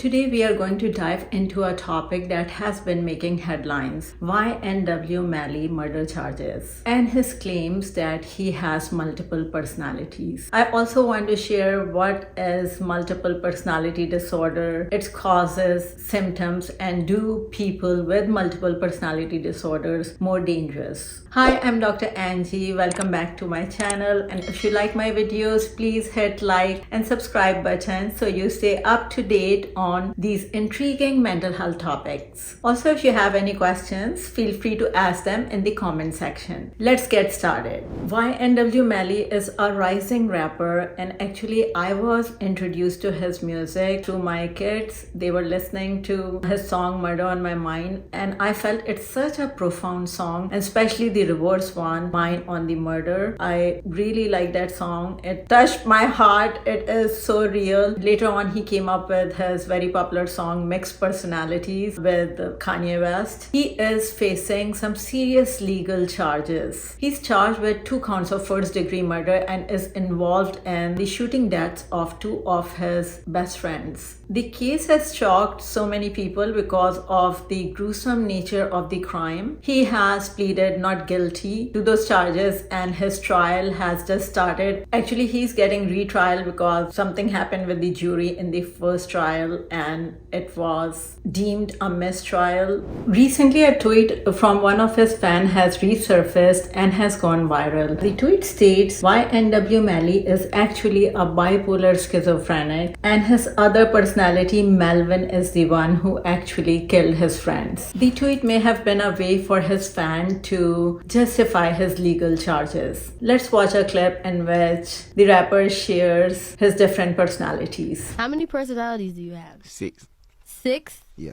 Today we are going to dive into a topic that has been making headlines: YNW Melly murder charges and his claims that he has multiple personalities. I also want to share what is multiple personality disorder, its causes, symptoms, and do people with multiple personality disorders more dangerous. Hi, I'm Dr. Angie. Welcome back to my channel, and if you like my videos, please hit like and subscribe button so you stay up to date on these intriguing mental health topics. Also, if you have any questions, feel free to ask them in the comment section. Let's get started. YNW Melly is a rising rapper, and actually I was introduced to his music through my kids. They were listening to his song Murder on My Mind, and I felt it's such a profound song, and especially the reverse one, Mine on the Murder. I really like that song. It touched my heart. It is so real. Later on, he came up with his very popular song Mixed Personalities with Kanye West. He is facing some serious legal charges. He's charged with 2 counts of first-degree murder and is involved in the shooting deaths of 2 of his best friends. The case has shocked so many people because of the gruesome nature of the crime. He has pleaded not guilty to those charges, and his trial has just started. Actually, he's getting retrial because something happened with the jury in the first trial and it was deemed a mistrial. Recently, a tweet from one of his fans has resurfaced and has gone viral. The tweet states, YNW Melly is actually a bipolar schizophrenic, and his other personality, Melvin, is the one who actually killed his friends. The tweet may have been a way for his fan to justify his legal charges. Let's watch a clip in which the rapper shares his different personalities. How many personalities do you have? 6. 6? Yeah.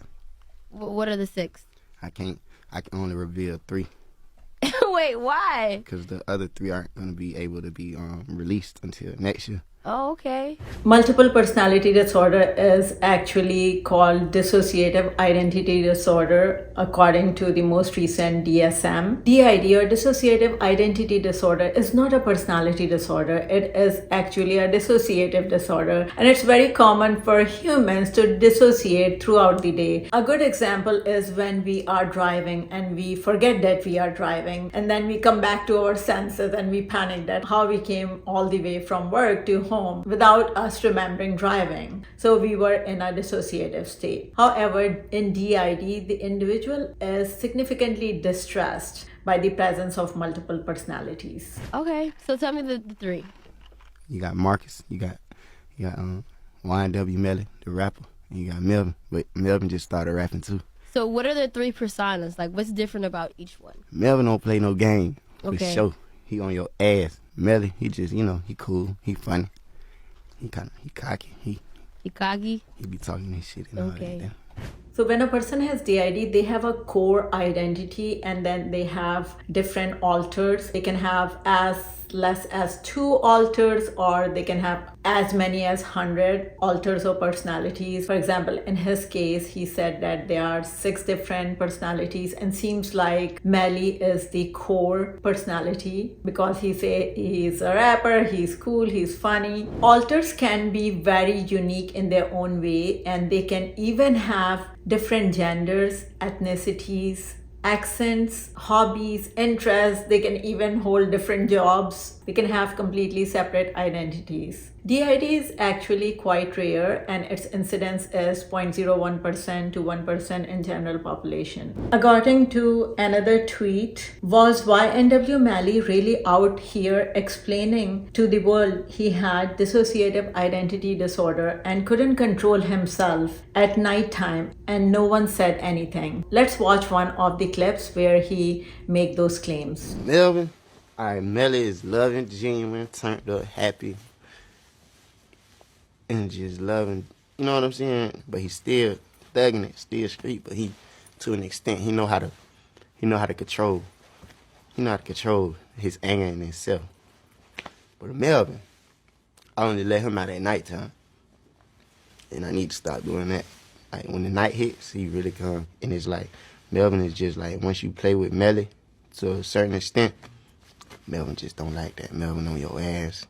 What are the 6? I can only reveal 3 Wait, why? because the other 3 aren't going to be able to be released until next year. Oh, okay. Multiple personality disorder is actually called dissociative identity disorder according to the most recent DSM. DID, or dissociative identity disorder, is not a personality disorder. It is actually a dissociative disorder, and it's very common for humans to dissociate throughout the day. A good example is when we are driving and we forget that we are driving, and then we come back to our senses and we panic that how we came all the way from work to home without us remembering driving. So we were in a dissociative state. However, in DID, the individual is significantly distressed by the presence of multiple personalities. Okay, so tell me the 3. You got Marcus, you got YNW Melly, the rapper, and you got Melvin, but Melvin just started rapping too. So what are the 3 personas? Like, what's different about each one? Melvin don't play no game for Okay. sure. He on your ass. Melly, he just, he cool, he funny. He cocky. He Ikagi? be talking this shit and all Okay. that. So when a person has DID, they have a core identity, and then they have different alters. They can have as less as 2 alters, or they can have as many as 100 alters or personalities. For example, in his case, he said that there are 6 different personalities, and seems like Melly is the core personality because he's a rapper, he's cool, he's funny. Alters can be very unique in their own way, and they can even have different genders, ethnicities, accents, hobbies, interests. They can even hold different jobs. They can have completely separate identities. DID is actually quite rare, and its incidence is 0.01% to 1% in general population. According to another tweet, was YNW Melly really out here explaining to the world he had dissociative identity disorder and couldn't control himself at nighttime, and no one said anything? Let's watch one of the clips where he make those claims. Melvin, Melly is loving, genuine, turned up, happy, and just loving, you know what I'm saying? But he's still thugging it, still street, but he, to an extent, he know how to control his anger in himself. But Melvin, I only let him out at nighttime, and I need to stop doing that. Like, when the night hits, he really come, and it's like, Melvin is just like, once you play with Melly to a certain extent, Melvin just don't like that. Melvin on your ass,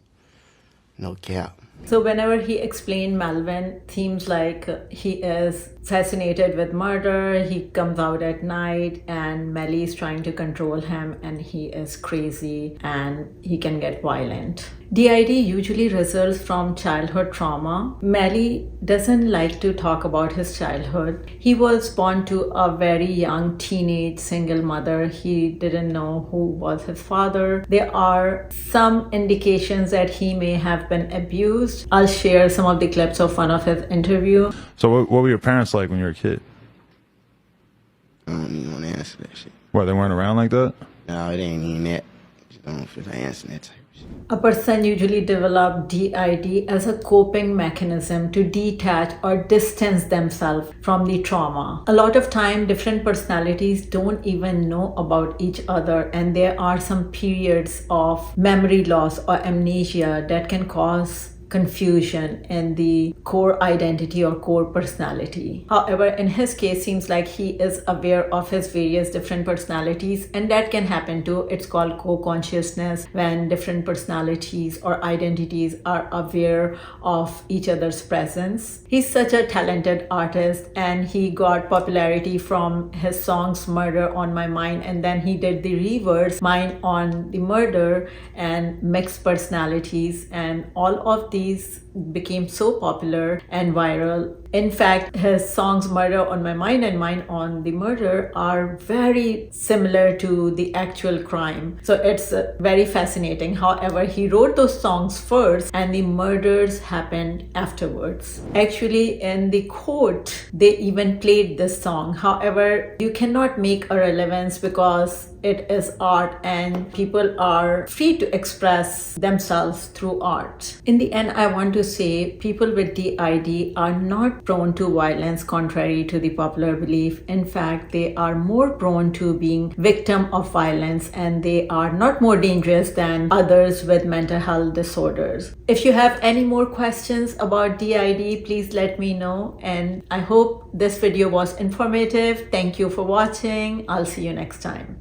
no cap. So whenever he explained Melvin, seems like he is fascinated with murder. He comes out at night and Melly is trying to control him and he is crazy and he can get violent. DID usually results from childhood trauma. Melly doesn't like to talk about his childhood. He was born to a very young teenage single mother. He didn't know who was his father. There are some indications that he may have been abused. I'll share some of the clips of one of his interview. So what were your parents like when you were a kid? I don't even want to answer that shit. What, they weren't around like that? No, it ain't even that. Just don't feel like answering that type of shit. A person usually develops DID as a coping mechanism to detach or distance themselves from the trauma. A lot of time, different personalities don't even know about each other, and there are some periods of memory loss or amnesia that can cause confusion in the core identity or core personality. However, in his case, seems like he is aware of his various different personalities, and that can happen too. It's called co-consciousness, when different personalities or identities are aware of each other's presence. He's such a talented artist, and he got popularity from his songs Murder on My Mind, and then he did the reverse, Mind on the Murder, and mixed personalities, and all of these became so popular and viral. In fact, his songs Murder on My Mind and Mind on the Murder are very similar to the actual crime. So it's very fascinating. However, he wrote those songs first and the murders happened afterwards. Actually, in the court, they even played this song. However, you cannot make a relevance because it is art and people are free to express themselves through art. In the end, I want to say people with DID are not prone to violence contrary to the popular belief. In fact, they are more prone to being victim of violence and they are not more dangerous than others with mental health disorders. If you have any more questions about DID, please let me know, and I hope this video was informative. Thank you for watching. I'll see you next time.